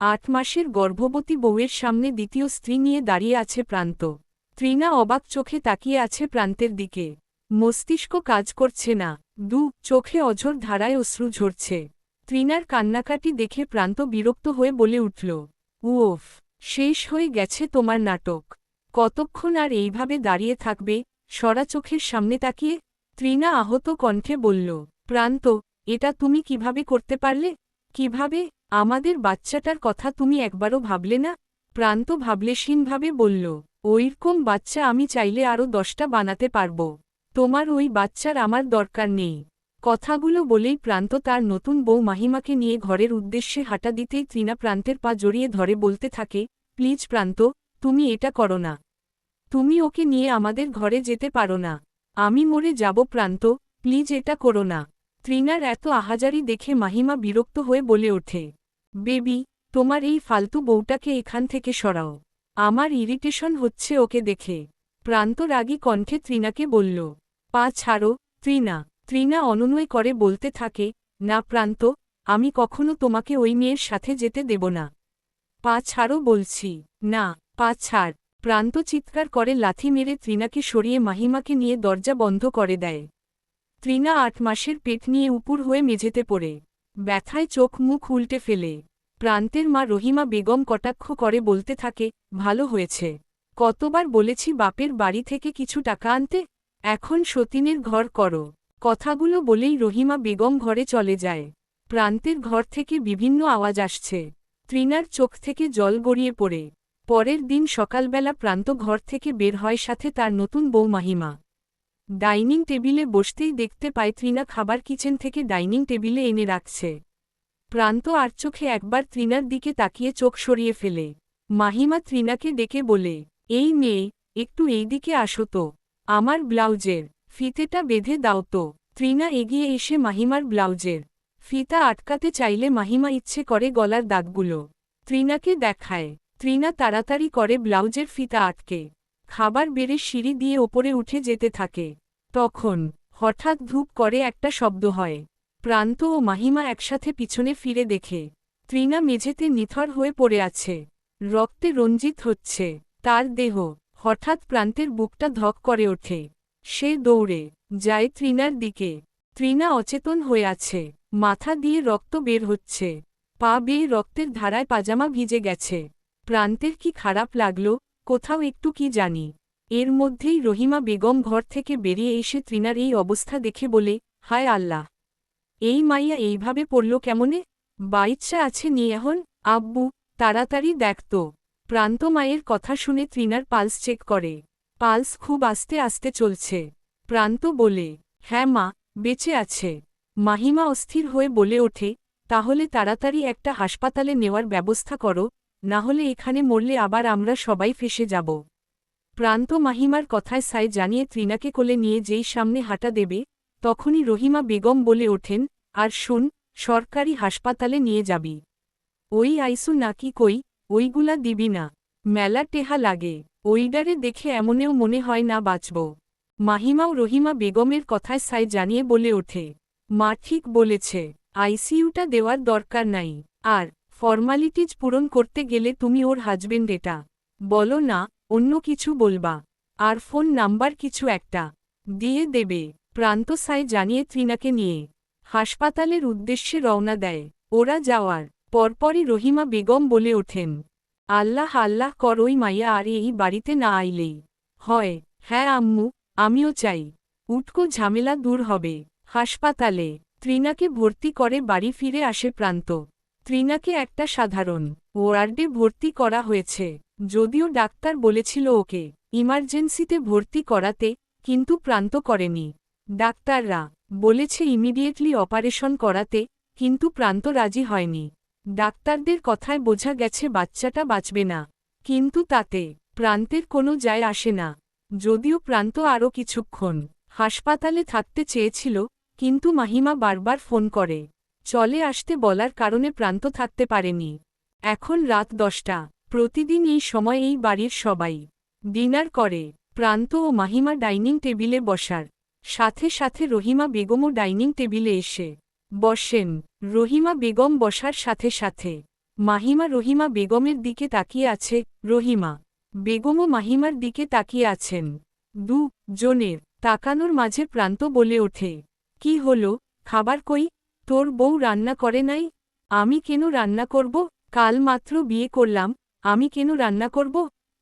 8 মাসের গর্ভবতী বউয়ের সামনে দ্বিতীয় স্ত্রী নিয়ে দাঁড়িয়ে আছে প্রান্ত। তৃণা অবাক চোখে তাকিয়ে আছে প্রান্তের দিকে। মস্তিষ্ক কাজ করছে না, চোখে অঝোর ধারায় অশ্রু ঝরছে। তৃণার কান্নাকাটি দেখে প্রান্ত বিরক্ত হয়ে বলে উঠল, উফ, শেষ হয়ে গেছে তোমার নাটক। কতক্ষণ আর এইভাবে দাঁড়িয়ে থাকবে, সরা চোখের সামনে তাকিয়ে? তৃণা আহত কণ্ঠে বলল, প্রান্ত, এটা তুমি কিভাবে করতে পারলে? কিভাবে? আমাদের বাচ্চাটার কথা তুমি একবারও ভাবলে না? প্রান্ত ভাবলেশীনভাবে বলল, ওইরকম বাচ্চা আমি চাইলে আরও 10টা বানাতে পারব। তোমার ওই বাচ্চার আমার দরকার নেই। কথাগুলো বলেই প্রান্ত তার নতুন বউ মাহিমাকে নিয়ে ঘরের উদ্দেশ্যে হাঁটা দিতেই তৃণা প্রান্তের পা জড়িয়ে ধরে বলতে থাকে, প্লিজ প্রান্ত, তুমি এটা করো না। তুমি ওকে নিয়ে আমাদের ঘরে যেতে পারো না। আমি মরে যাব প্রান্ত, প্লিজ এটা করো না। তৃণার এত আহাজারি দেখে মাহিমা বিরক্ত হয়ে বলে ওঠে, বেবি, তোমার এই ফালতু বউটাকে এখান থেকে সরাও। আমার ইরিটেশন হচ্ছে ওকে দেখে। প্রান্ত রাগী কণ্ঠে তৃণাকে বলল, পা ছাড়ো। তৃণা অনুনয় করে বলতে থাকে, না প্রান্ত, আমি কখনো তোমাকে ওই মেয়ের সাথে যেতে দেব না। পা ছাড়ো বলছি। না, পা ছাড়। প্রান্ত চিৎকার করে লাথি মেরে তৃণাকে সরিয়ে মাহিমাকে নিয়ে দরজা বন্ধ করে দেয়। তৃণা 8 মাসের পেট নিয়ে উপুর হয়ে মেঝেতে পড়ে ব্যথায় চোখ মুখ উল্টে ফেলে। প্রান্তের মা রহিমা বেগম কটাক্ষ করে বলতে থাকে, ভালো হয়েছে। কতবার বলেছি বাপের বাড়ি থেকে কিছু টাকা আনতে, এখন সতীনের ঘর করো। কথাগুলো বলেই রহিমা বেগম ঘরে চলে যায়। প্রান্তের ঘর থেকে বিভিন্ন আওয়াজ আসছে। তৃণার চোখ থেকে জল গড়িয়ে পড়ে। পরের দিন সকালবেলা প্রান্ত ঘর থেকে বের হয় সাথে তার নতুন বউ মাহিমা। ডাইনিং টেবিলে বসতেই দেখতে পায় তৃণা খাবার কিচেন থেকে ডাইনিং টেবিলে এনে রাখছে। প্রান্ত আর চোখে একবার তৃণার দিকে তাকিয়ে চোখ সরিয়ে ফেলে। মাহিমা তৃণাকে ডেকে বলে, এই মেয়ে, একটু এই দিকে আসো তো। আমার ব্লাউজের ফিতেটা বেঁধে দাও তো। তৃণা এগিয়ে এসে মাহিমার ব্লাউজের ফিতা আটকাতে চাইলে মাহিমা ইচ্ছে করে গলার দাগগুলো তৃণাকে দেখায়। তৃণা তাড়াতাড়ি করে ব্লাউজের ফিতা আটকে খাবার বেড়ে সিঁড়ি দিয়ে ওপরে উঠে যেতে থাকে। তখন হঠাৎ ধূপ করে একটা শব্দ হয়। প্রান্ত ও মাহিমা একসাথে পিছনে ফিরে দেখে তৃণা মেঝেতে নিথর হয়ে পড়ে আছে। রক্তে রঞ্জিত হচ্ছে তার দেহ। হঠাৎ প্রান্তের বুকটা ধক করে ওঠে। সে দৌড়ে যায় তৃণার দিকে। তৃণা অচেতন হয়ে আছে, মাথা দিয়ে রক্ত বের হচ্ছে, পা বেয়ে রক্তের ধারায় পাজামা ভিজে গেছে। প্রান্তের কি খারাপ লাগলো, কোথাও একটু কি জানি। এর মধ্যেই রহিমা বেগম ঘর থেকে বেরিয়ে এসে তৃণার এই অবস্থা দেখে বলে, হায় আল্লাহ, এই মাইয়া এইভাবে পড়ল কেমনে? বাচ্চা আছে নি এখন? আব্বু, তাড়াতাড়ি দেখত। প্রান্ত মায়ের কথা শুনে তৃণার পালস চেক করে। পালস খুব আস্তে আস্তে চলছে। প্রান্ত বলে, হ্যাঁ মা, বেঁচে আছে। মাহিমা অস্থির হয়ে বলে ওঠে, তাহলে তাড়াতাড়ি একটা হাসপাতালে নেওয়ার ব্যবস্থা করো, না হলে এখানে মরলে আবার আমরা সবাই ফেঁসে যাব। প্রান্ত মাহিমার কথায় সায় জানিয়ে তৃণাকে কোলে নিয়ে যেই সামনে হাঁটা দেবে, তখনই রহিমা বেগম বলে ওঠেন, আর শুন, সরকারি হাসপাতালে নিয়ে যাবি। ওই আইসু নাকি কই, ওইগুলা দিবি না। মেলা টেহা লাগে। ওইডারে দেখে এমনেও মনে হয় না বাঁচব। মাহিমাও রহিমা বেগমের কথায় সায় জানিয়ে বলে ওঠে, মা ঠিক বলেছে, আইসিইউটা দেওয়ার দরকার নাই। আর ফর্মালিটিজ পূরণ করতে গেলে তুমি ওর হাজবেন্ড এটা বলো না, অন্য কিছু বলবা। আর ফোন নাম্বার কিছু একটা দিয়ে দেবে। প্রান্ত সায় জানিয়ে তৃণাকে নিয়ে হাসপাতালের উদ্দেশ্যে রওনা দেয়। ওরা যাওয়ার পরপরই রহিমা বেগম বলে ওঠেন, আল্লাহ আল্লাহ কর ওই মাইয়া আর এই বাড়িতে না আইলেই হয়। হ্যাঁ আম্মু, আমিও চাই। উটকো ঝামেলা দূর হবে। হাসপাতালে তৃণাকে ভর্তি করে বাড়ি ফিরে আসে প্রান্ত। তৃণাকে একটা সাধারণ ওয়ার্ডে ভর্তি করা হয়েছে, যদিও ডাক্তার বলেছিল ওকে ইমার্জেন্সিতে ভর্তি করাতে, কিন্তু প্রান্ত করেনি। ডাক্তাররা বলেছে ইমিডিয়েটলি অপারেশন করাতে, কিন্তু প্রান্ত রাজি হয়নি। ডাক্তারদের কথায় বোঝা গেছে বাচ্চাটা বাঁচবে না, কিন্তু তাতে প্রান্তের কোনো যায় আসে না। যদিও প্রান্ত আরও কিছুক্ষণ হাসপাতালে থাকতে চেয়েছিল, কিন্তু মাহিমা বারবার ফোন করে চলে আসতে বলার কারণে প্রান্ত থাকতে পারেনি। এখন রাত 10টা। প্রতিদিন এই সময় এই বাড়ির সবাই ডিনার করে। প্রান্ত ও মাহিমা ডাইনিং টেবিলে বসার সাথে সাথে রহিমা বেগমও ডাইনিং টেবিলে এসে বসেন। রহিমা বেগম বসার সাথে সাথে মাহিমা রহিমা বেগমের দিকে তাকিয়ে আছে। রহিমা বেগমও মাহিমার দিকে তাকিয়ে আছেন। জনের তাকানোর মাঝে প্রান্ত বলে ওঠে, কি হলো, খাবার কই? তোর বউ রান্না করে নাই? আমি কেন রান্না করব? কাল মাত্র বিয়ে করলাম, আমি কেন রান্না করব?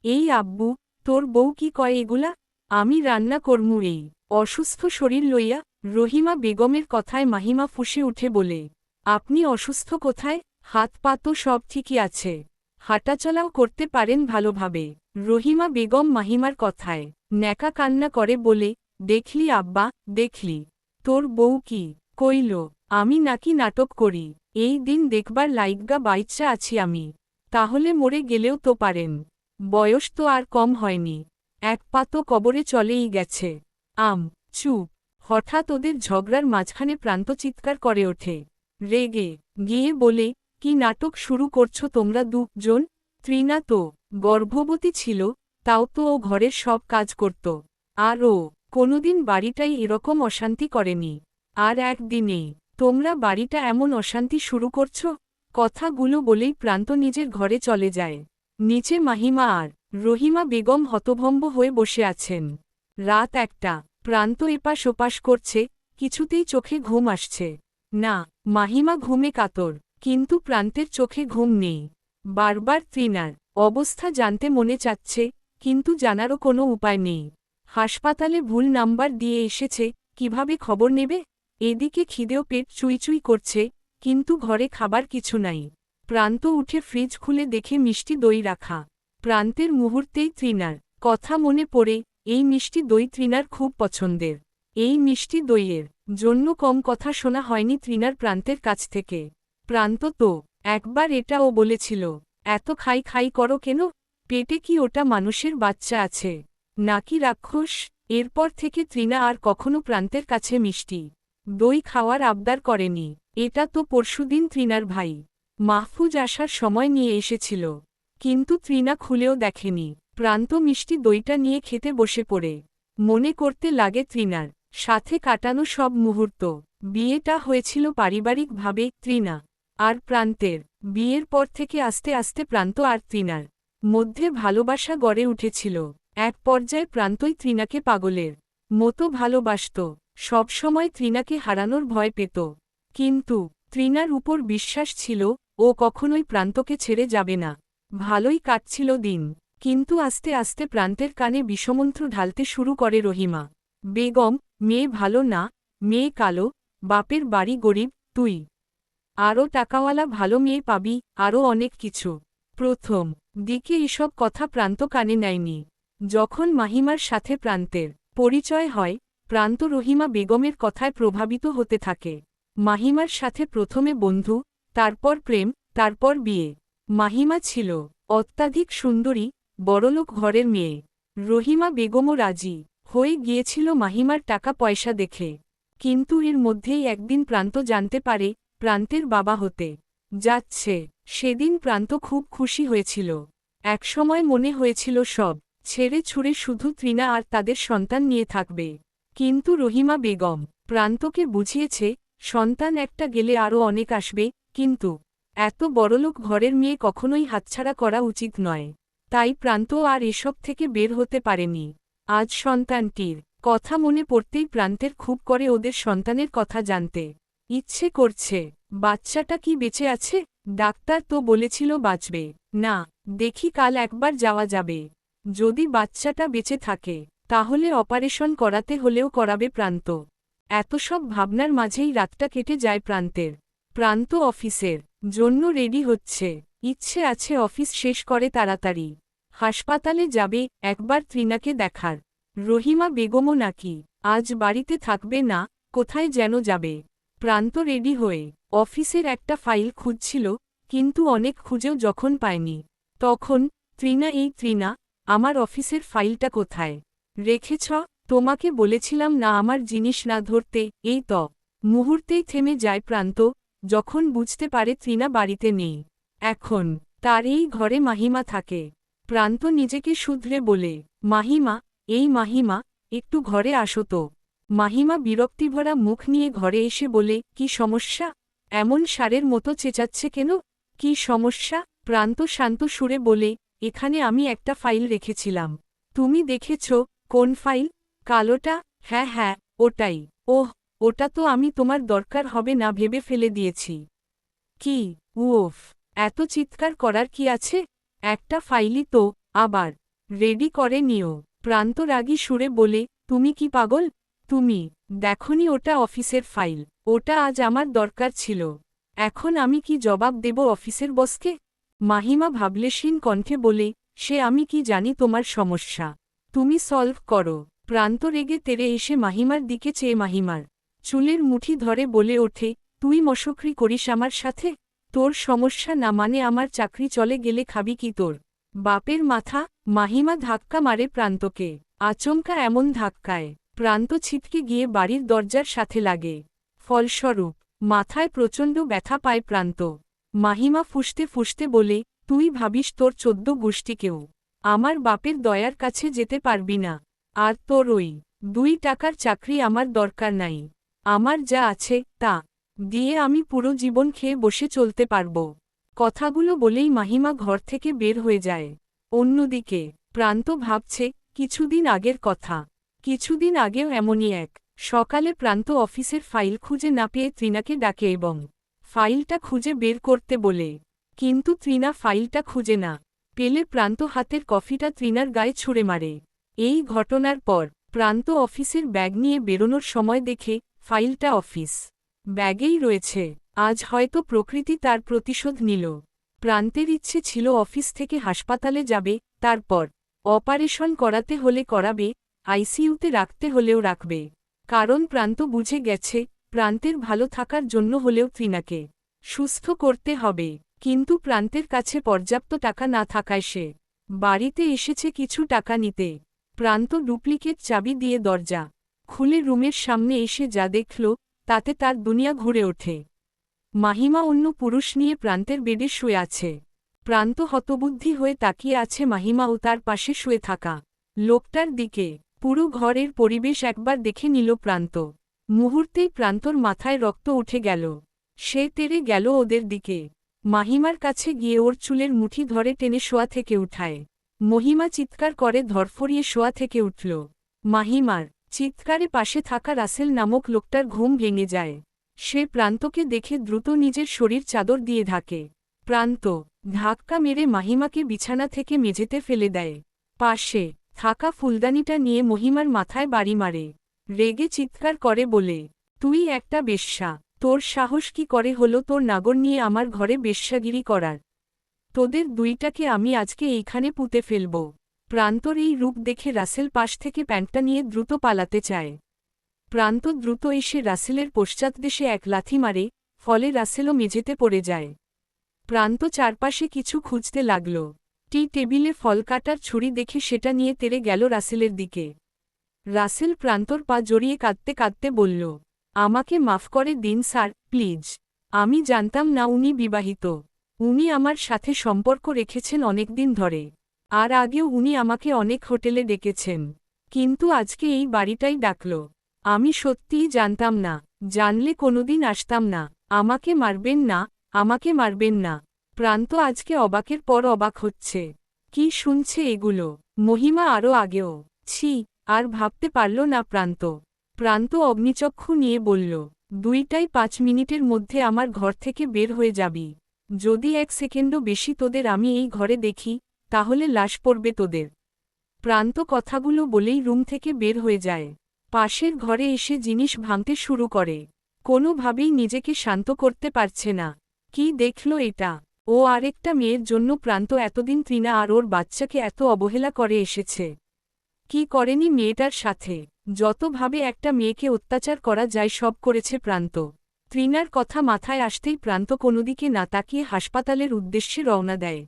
এই আব্বু, তোর বউ কি কয় এগুলা? আমি রান্না করমু। এই অসুস্থ শরীর লইয়া? রহিমা বেগমের কথায় মাহিমা ফুঁসে উঠে বলে, আপনি অসুস্থ কোথায়? হাত পা তো সব ঠিকই আছে, হাঁটাচলাও করতে পারেন ভালোভাবে। রহিমা বেগম মাহিমার কথায় ন্যাকা কান্না করে বলে, দেখলি আব্বা, দেখলি তোর বউ কি কইল, আমি নাকি নাটক করি? এই দিন দেখবার লাইগা বাইচ্চা আছি আমি, তাহলে মরে গেলেও তো পারেন। বয়স তো আর কম হয়নি, এক পা তো কবরে চলেই গেছে। চুপ। হঠাৎ ওদের ঝগড়ার মাঝখানে প্রান্ত চিৎকার করে ওঠে, রেগে গিয়ে বলে, কি নাটক শুরু করছো তোমরা দুজন? তৃণা তো গর্ভবতী ছিল, তাও তো ও ঘরের সব কাজ করত, আর ও কোনোদিন বাড়িটাই এরকম অশান্তি করেনি, আর একদিনেই তোমরা বাড়িটা এমন অশান্তি শুরু করছো? কথাগুলো বলেই প্রান্ত নিজের ঘরে চলে যায়। নিচে মাহিমা আর রহিমা বেগম হতভম্ব হয়ে বসে আছেন। রাত 1টা, প্রান্ত এপাশ ওপাশ করছে, কিছুতেই চোখে ঘুম আসছে না। মাহিমা ঘুমে কাতর, কিন্তু প্রান্তের চোখে ঘুম নেই। বারবার তৃণার অবস্থা জানতে মনে চাচ্ছে, কিন্তু জানারও কোনো উপায় নেই। হাসপাতালে ভুল নাম্বার দিয়ে এসেছে, কিভাবে খবর নেবে? এদিকে খিদেও পেট চুইচুই করছে, কিন্তু ঘরে খাবার কিছু নাই। প্রান্ত উঠে ফ্রিজ খুলে দেখে মিষ্টি দই রাখা। প্রান্তের মুহূর্তেই তৃণার কথা মনে পড়ে, এই মিষ্টি দই তৃণার খুব পছন্দের। এই মিষ্টি দইয়ের জন্য কম কথা শোনা হয়নি তৃণার প্রান্তের কাছ থেকে। প্রান্ত তো একবার এটাও বলেছিল, এত খাই খাই করো কেন? পেটে কি ওটা মানুষের বাচ্চা আছে, নাকি রাক্ষস? এরপর থেকে তৃণা আর কখনো প্রান্তের কাছে মিষ্টি দই খাওয়ার আবদার করেনি। এটা তো পরশুদিন তৃণার ভাই মাহফুজ আসার সময় নিয়ে এসেছিল, কিন্তু তৃণা খুলেও দেখেনি। প্রান্ত মিষ্টি দইটা নিয়ে খেতে বসে পড়ে মনে করতে লাগে তৃণার সাথে কাটানো সব মুহূর্ত। বিয়েটা হয়েছিল পারিবারিকভাবে, তৃণা আর প্রান্তের। বিয়ের পর থেকে আস্তে আস্তে প্রান্ত আর তৃণার মধ্যে ভালোবাসা গড়ে উঠেছিল। এক পর্যায়ে প্রান্তই তৃণাকে পাগলের মতো ভালোবাসত, সবসময় তৃণাকে হারানোর ভয় পেত। কিন্তু তৃণার উপর বিশ্বাস ছিল, ও কখনোই প্রান্তকে ছেড়ে যাবে না। ভালোই কাটছিল দিন, কিন্তু আস্তে আস্তে প্রান্তের কানে বিষমন্ত্র ঢালতে শুরু করে রহিমা বেগম, মেয়ে ভালো না, মেয়ে কালো, বাপের বাড়ি গরিব, তুই আরও টাকাওয়ালা ভালো মেয়ে পাবি, আরও অনেক কিছু। প্রথম দিকে এসব কথা প্রান্ত কানে নেয়নি। যখন মাহিমার সাথে প্রান্তের পরিচয় হয়, প্রান্ত রহিমা বেগমের কথায় প্রভাবিত হতে থাকে। মাহিমার সাথে প্রথমে বন্ধু, তারপর প্রেম, তারপর বিয়ে। মাহিমা ছিল অত্যাধিক সুন্দরী, বড়লোক ঘরের মেয়ে। রহিমা বেগমও রাজি হয়ে গিয়েছিল মাহিমার টাকা পয়সা দেখে। কিন্তু এর মধ্যেই একদিন প্রান্ত জানতে পারে প্রান্তের বাবা হতে যাচ্ছে। সেদিন প্রান্ত খুব খুশি হয়েছিল। একসময় মনে হয়েছিল সব ছেড়ে ছুড়ে শুধু তৃণা আর তাদের সন্তান নিয়ে থাকবে। কিন্তু রহিমা বেগম প্রান্তকে বুঝিয়েছে, সন্তান একটা গেলে আরও অনেক আসবে, কিন্তু এত বড়লোক ঘরের মেয়ে কখনোই হাতছাড়া করা উচিত নয়। তাই প্রান্ত আর এসব থেকে বের হতে পারেনি। আজ সন্তানটির কথা মনে পড়তেই প্রান্তের খুব করে ওদের সন্তানের কথা জানতে ইচ্ছে করছে। বাচ্চাটা কি বেঁচে আছে? ডাক্তার তো বলেছিল বাঁচবে না। দেখি কাল একবার যাওয়া যাবে। যদি বাচ্চাটা বেঁচে থাকে তাহলে অপারেশন করাতে হলেও করাবে প্রান্ত। এত সব ভাবনার মাঝেই রাতটা কেটে যায় প্রান্তের। প্রান্ত অফিসের জন্য রেডি হচ্ছে, ইচ্ছে আছে অফিস শেষ করে তাড়াতাড়ি হাসপাতালে যাবে একবার তৃণাকে দেখার। রহিমা বেগমও নাকি আজ বাড়িতে থাকবে না, কোথায় যেন যাবে। প্রান্ত রেডি হয়ে অফিসের একটা ফাইল খুঁজছিল, কিন্তু অনেক খুঁজেও যখন পায়নি, তখন তৃণা, এই তৃণা, আমার অফিসের ফাইলটা কোথায় রেখেছ? তোমাকে বলেছিলাম না আমার জিনিস না ধরতে। এই তো মুহূর্তেই থেমে যায় প্রান্ত, যখন বুঝতে পারে তৃণা বাড়িতে নেই। এখন তার এই ঘরে মাহিমা থাকে। প্রান্ত নিজেকে শুধরে বলে, মাহিমা, এই মাহিমা, একটু ঘরে আসো তো। মাহিমা বিরক্তিভরা মুখ নিয়ে ঘরে এসে বলে, কি সমস্যা? এমন সারের মতো চেঁচাচ্ছে কেন? কি সমস্যা? প্রান্ত শান্ত সুরে বলে, এখানে আমি একটা ফাইল রেখেছিলাম। তুমি দেখেছ? কোন ফাইল? কালোটা? হ্যাঁ হ্যাঁ, ওটাই। ওহ, ওটা তো আমি তোমার দরকার হবে না ভেবে ফেলে দিয়েছি। কি? উফ, এত চিৎকার করার কি আছে? একটা ফাইলই তো, আবার রেডি করে নিও। প্রান্ত রাগী সুরে বলে, তুমি কি পাগল? তুমি দেখনি ওটা অফিসের ফাইল? ওটা আজ আমার দরকার ছিল। এখন আমি কি জবাব দেব অফিসের বসকে? মাহিমা ভাবলেশীন কণ্ঠে বলে, সে আমি কি জানি তোমার সমস্যা। তুমি সলভ করো। প্রান্ত রেগে তেড়ে এসে মাহিমার দিকে চেয়ে মাহিমার চুলের মুঠি ধরে বলে ওঠে, তুই মশকরি করিস আমার সাথে? তোর সমস্যা না মানে আমার চাকরি চলে গেলে খাবি কি তোর বাপের মাথা? মাহিমা ধাক্কা মারে প্রান্তকে। আচমকা এমন ধাক্কায় প্রান্ত ছিটকে গিয়ে বাড়ির দরজার সাথে লাগে। ফলস্বরূপ মাথায় প্রচণ্ড ব্যথা পায় প্রান্ত। মাহিমা ফুঁসতে ফুঁসতে বলে, তুই ভাবিস তোর 14 গোষ্ঠীকেও আমার বাপের দয়ার কাছে যেতে পারবি না? আর তোর ওই 2 টাকার চাকরি আমার দরকার নাই। আমার যা আছে তা দিয়ে আমি পুরো জীবন খেয়ে বসে চলতে পারব। কথাগুলো বলেই মাহিমা ঘর থেকে বের হয়ে যায়। অন্যদিকে প্রান্ত ভাবছে কিছুদিন আগের কথা। কিছুদিন আগেও এমনই এক সকালে প্রান্ত অফিসের ফাইল খুঁজে না পেয়ে তৃণাকে ডাকে এবং ফাইলটা খুঁজে বের করতে বলে। কিন্তু তৃণা ফাইলটা খুঁজে না পেলে প্রান্ত হাতের কফিটা তৃণার গায়ে ছুঁড়ে মারে। এই ঘটনার পর প্রান্ত অফিসের ব্যাগ নিয়ে বেরোনোর সময় দেখে ফাইলটা অফিস ব্যাগেই রয়েছে। আজ হয়তো প্রকৃতি তার প্রতিশোধ নিল। প্রান্তের ইচ্ছে ছিল অফিস থেকে হাসপাতালে যাবে, তারপর অপারেশন করাতে হলে করাবে, আইসিইউতে রাখতে হলেও রাখবে। কারণ প্রান্ত বুঝে গেছে প্রান্তের ভালো থাকার জন্য হলেও তৃণাকে সুস্থ করতে হবে। কিন্তু প্রান্তের কাছে পর্যাপ্ত টাকা না থাকায় সে বাড়িতে এসেছে কিছু টাকা নিতে। প্রান্ত ডুপ্লিকেট চাবি দিয়ে দরজা খুলে রুমের সামনে এসে যা দেখল তাতে তার দুনিয়া ঘুরে ওঠে। মাহিমা অন্য পুরুষ নিয়ে প্রান্তের বেডে শুয়ে আছে। প্রান্ত হতবুদ্ধি হয়ে তাকিয়ে আছে মাহিমা ও তার পাশে শুয়ে থাকা লোকটার দিকে। পুরো ঘরের পরিবেশ একবার দেখে নিল প্রান্ত। মুহূর্তেই প্রান্তর মাথায় রক্ত উঠে গেল। সে তেড়ে গেল ওদের দিকে। মাহিমার কাছে গিয়ে ওর চুলের মুঠি ধরে টেনে শোয়া থেকে উঠায়। মহিমা চিৎকার করে ধরফরিয়ে শোয়া থেকে উঠল। মাহিমার চিৎকারে পাশে থাকা রাসেল নামক লোকটার ঘুম ভেঙে যায়। সে প্রান্তকে দেখে দ্রুত নিজের শরীর চাদর দিয়ে ঢাকে। প্রান্ত ধাক্কা মেরে মাহিমাকে বিছানা থেকে মেঝেতে ফেলে দেয়। পাশে থাকা ফুলদানিটা নিয়ে মহিমার মাথায় বাড়ি মারে। রেগে চিৎকার করে বলে, তুই একটা বেশ্যা! তোর সাহস কি করে হলো তোর নাগর নিয়ে আমার ঘরে বেশ্যাগিরি করার? তোদের দুইটাকে আমি আজকে এইখানে পুঁতে ফেলব। প্রান্তর এই রূপ দেখে রাসেল পাশ থেকে প্যান্টটা নিয়ে দ্রুত পালাতে চায়। প্রান্ত দ্রুত এসে রাসেলের পশ্চাৎদেশে এক লাথি মারে, ফলে রাসেলও মেঝেতে পড়ে যায়। প্রান্ত চারপাশে কিছু খুঁজতে লাগল। টি টেবিলে ফল কাটার ছুরি দেখে সেটা নিয়ে তেড়ে গেল রাসেলের দিকে। রাসেল প্রান্তর পা জড়িয়ে কাঁদতে কাঁদতে বলল, আমাকে মাফ করে দিন স্যার, প্লিজ। আমি জানতাম না উনি বিবাহিত। উনি আমার সাথে সম্পর্ক রেখেছেন অনেকদিন ধরে। আর আগেও উনি আমাকে অনেক হোটেলে ডেকেছেন। কিন্তু আজকে এই বাড়িটাই ডাকল। আমি সত্যিই জানতাম না। জানলে কোনোদিন আসতাম না। আমাকে মারবেন না, আমাকে মারবেন না। প্রান্ত আজকে অবাকের পর অবাক হচ্ছে। কি শুনছে এগুলো? মহিমা আরও আগেও ছি আর ভাবতে পারল না প্রান্ত। প্রান্ত অগ্নিচক্ষু নিয়ে বলল, 2-5 মিনিটের মধ্যে আমার ঘর থেকে বের হয়ে যাবি। যদি 1 সেকেন্ডও বেশি তোদের আমি এই ঘরে দেখি, তাহলে লাশ পড়বে তোদের। প্রান্ত কথাগুলো বলেই রুম থেকে বের হয়ে যায়। পাশের ঘরে এসে জিনিস ভাঙতে শুরু করে। কোনোভাবেই নিজেকে শান্ত করতে পারছে না। কি দেখল এটা? ও আরেকটা মেয়ের জন্য প্রান্ত এতদিন তৃণা আর ওর বাচ্চাকে এত অবহেলা করে এসেছে। কি করেনি মেয়েটার সাথে? যতভাবে একটা মেয়েকে অত্যাচার করা যায় সব করেছে প্রান্ত। তৃণার কথা মাথায় আসতেই প্রান্ত কোনোদিকে না তাকিয়ে হাসপাতালের উদ্দেশ্যে রওনা দেয়।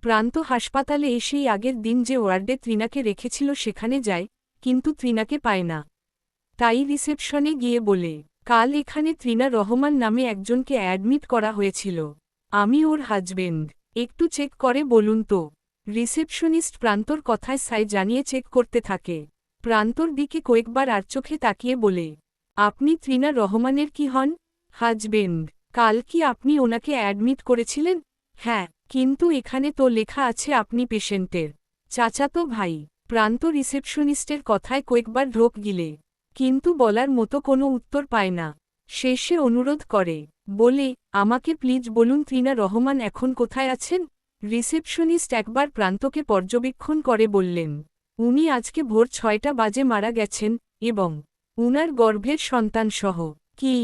প্রান্ত হাসপাতালে এসেই আগের দিন যে ওয়ার্ডে তৃণাকে রেখেছিল সেখানে যায়, কিন্তু তৃণাকে পায় না। তাই রিসেপশনে গিয়ে বলে, কাল এখানে তৃণা রহমান নামে একজনকে অ্যাডমিট করা হয়েছিল। আমি ওর হাজবেন্ড। একটু চেক করে বলুন তো। রিসেপশনিস্ট প্রান্তর কথায় সাই জানিয়ে চেক করতে থাকে। প্রান্তর দিকে কয়েকবার আর চোখে তাকিয়ে বলে, আপনি তৃণা রহমানের কি হন? হাজবেন্ড। কাল কি আপনি ওনাকে অ্যাডমিট করেছিলেন? হ্যাঁ, কিন্তু এখানে তো লেখা আছে আপনি পেশেন্টের চাচাতো ভাই। প্রান্ত রিসেপশনিস্টের কথায় কয়েকবার ঢোক গিলে, কিন্তু বলার মতো কোনো উত্তর পায় না। শেষে অনুরোধ করে, বলে, আমাকে প্লিজ বলুন তৃণা রহমান এখন কোথায় আছেন? রিসেপশনিস্ট একবার প্রান্তকে পর্যবেক্ষণ করে বললেন, উনি আজকে ভোর 6টা বাজে মারা গেছেন, এবং উনার গর্ভের সন্তানসহ। কি?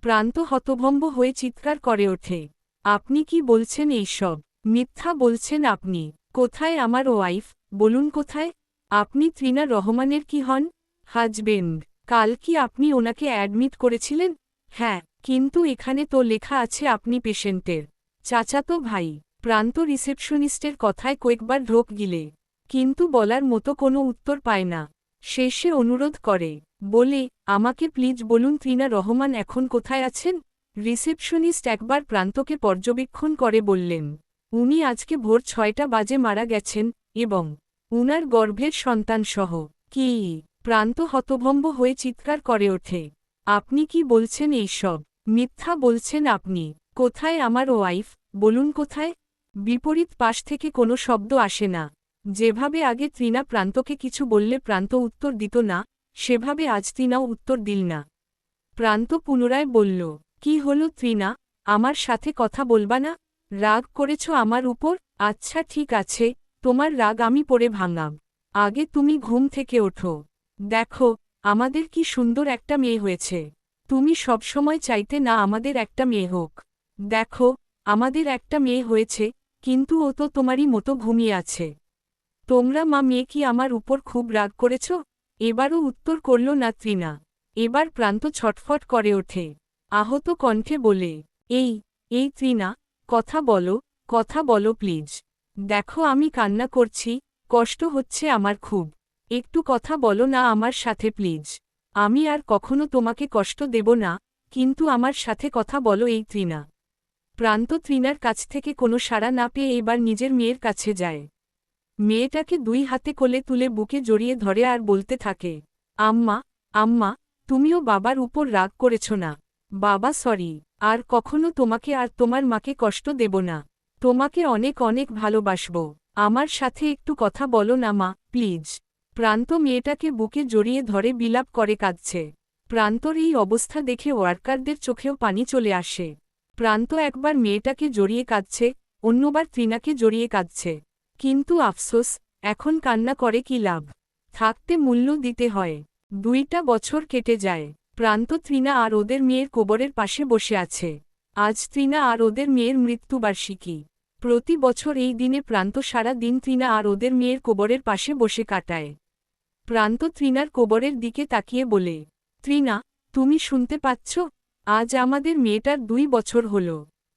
প্রান্ত হতভম্ব হয়ে চিৎকার করে ওঠে, আপনি কি বলছেন এইসব? মিথ্যা বলছেন আপনি। কোথায় আমার ওয়াইফ, বলুন কোথায়? আপনি তৃণা রহমানের কি হন? হাজবেন্ড। কাল কি আপনি ওনাকে অ্যাডমিট করেছিলেন? হ্যাঁ, কিন্তু এখানে তো লেখা আছে আপনি পেশেন্টের চাচাতো ভাই। প্রান্ত রিসেপশনিস্টের কথায় কয়েকবার ঢোক গিলে, কিন্তু বলার মতো কোনো উত্তর পায় না। শেষে অনুরোধ করে, বলে, আমাকে প্লিজ বলুন তৃণা রহমান এখন কোথায় আছেন? রিসেপশনিস্ট একবার প্রান্তকে পর্যবেক্ষণ করে বললেন, উনি আজকে ভোর 6টা বাজে মারা গেছেন, এবং উনার গর্ভের সন্তানসহ। কি? প্রান্ত হতভম্ব হয়ে চিৎকার করে ওঠে, আপনি কি বলছেন এইসব? মিথ্যা বলছেন আপনি। কোথায় আমার ওয়াইফ, বলুন কোথায়? বিপরীত পাশ থেকে কোনো শব্দ আসে না। যেভাবে আগে তৃণা প্রান্তকে কিছু বললে প্রান্ত উত্তর দিত না, সেভাবে আজ তৃণাও উত্তর দিল না। প্রান্ত পুনরায় বলল, কি হলো তৃণা, আমার সাথে কথা বলবা না? রাগ করেছ আমার উপর? আচ্ছা ঠিক আছে, তোমার রাগ আমি পড়ে ভাঙাম। আগে তুমি ঘুম থেকে ওঠো। দেখো, আমাদের কি সুন্দর একটা মেয়ে হয়েছে। তুমি সবসময় চাইতে না আমাদের একটা মেয়ে হোক। দেখো, আমাদের একটা মেয়ে হয়েছে, কিন্তু ও তো তোমারই মতো ঘুমিয়ে আছে। তোমরা মা মেয়ে কি আমার উপর খুব রাগ করেছ? এবারও উত্তর করল না তৃণা। এবার প্রান্ত ছটফট করে ওঠে, আহত কণ্ঠে বলে, এই তৃণা, কথা বলো প্লিজ। দেখো আমি কান্না করছি, কষ্ট হচ্ছে আমার খুব। একটু কথা বলো না আমার সাথে প্লিজ। আমি আর কখনো তোমাকে কষ্ট দেব না, কিন্তু আমার সাথে কথা বলো এই তৃণা। প্রান্ত তৃণার কাছ থেকে কোনো সাড়া না পেয়ে এবার নিজের মেয়ের কাছে যায়। মেয়েটাকে 2 হাতে কোলে তুলে বুকে জড়িয়ে ধরে আর বলতে থাকে, আম্মা, আম্মা, তুমিও বাবার উপর রাগ করেছ না? বাবা সরি, আর কখনো তোমাকে আর তোমার মাকে কষ্ট দেব না। তোমাকে অনেক অনেক ভালোবাসব। আমার সাথে একটু কথা বলো না মা, প্লিজ। প্রান্ত মেয়েটাকে বুকে জড়িয়ে ধরে বিলাপ করে কাঁদছে। প্রান্তর এই অবস্থা দেখে ওয়ার্কারদের চোখেও পানি চলে আসে। প্রান্ত একবার মেয়েটাকে জড়িয়ে কাঁদছে, অন্যবার তৃণাকে জড়িয়ে কাঁদছে। কিন্তু আফসোস, এখন কান্না করে কি লাভ? থাকতে মূল্য দিতে হয়। 2টা বছর কেটে যায়। প্রান্ত তৃণা আর ওদের মেয়ের কবরের পাশে বসে আছে। আজ তৃণা আর ওদের মেয়ের মৃত্যুবার্ষিকী। প্রতি বছর এই দিনে প্রান্ত সারা দিন তৃণা আর ওদের মেয়ের কবরের পাশে বসে কাটায়। প্রান্ত তৃণার কবরের দিকে তাকিয়ে বলে, তৃণা, তুমি শুনতে পাচ্ছ? আজ আমাদের মেয়েটার 2 বছর হল।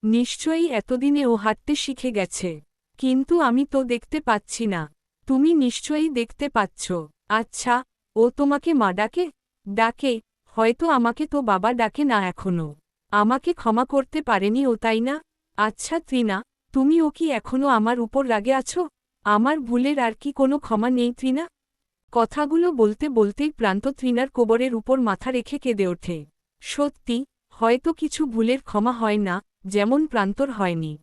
নিশ্চয়ই এতদিনে ও হাঁটতে শিখে গেছে। কিন্তু আমি তো দেখতে পাচ্ছি না। তুমি নিশ্চয়ই দেখতে পাচ্ছ। আচ্ছা, ও তোমাকে মা ডাকে? ডাকে, হয়তো আমাকে তো বাবা ডাকে না এখনো। আমাকে ক্ষমা করতে পারেনি ও, তাই না? আচ্ছা তৃণা, তুমি ও কি এখনো আমার উপর রাগে আছো? আমার ভুলের আর কি কোনো ক্ষমা নেই তৃণা? কথাগুলো বলতে বলতেই প্রান্ত তৃণার কোবরের উপর মাথা রেখে কেঁদে ওঠে। সত্যি, হয়তো কিছু ভুলের ক্ষমা হয় না, যেমন প্রান্তর হয়নি।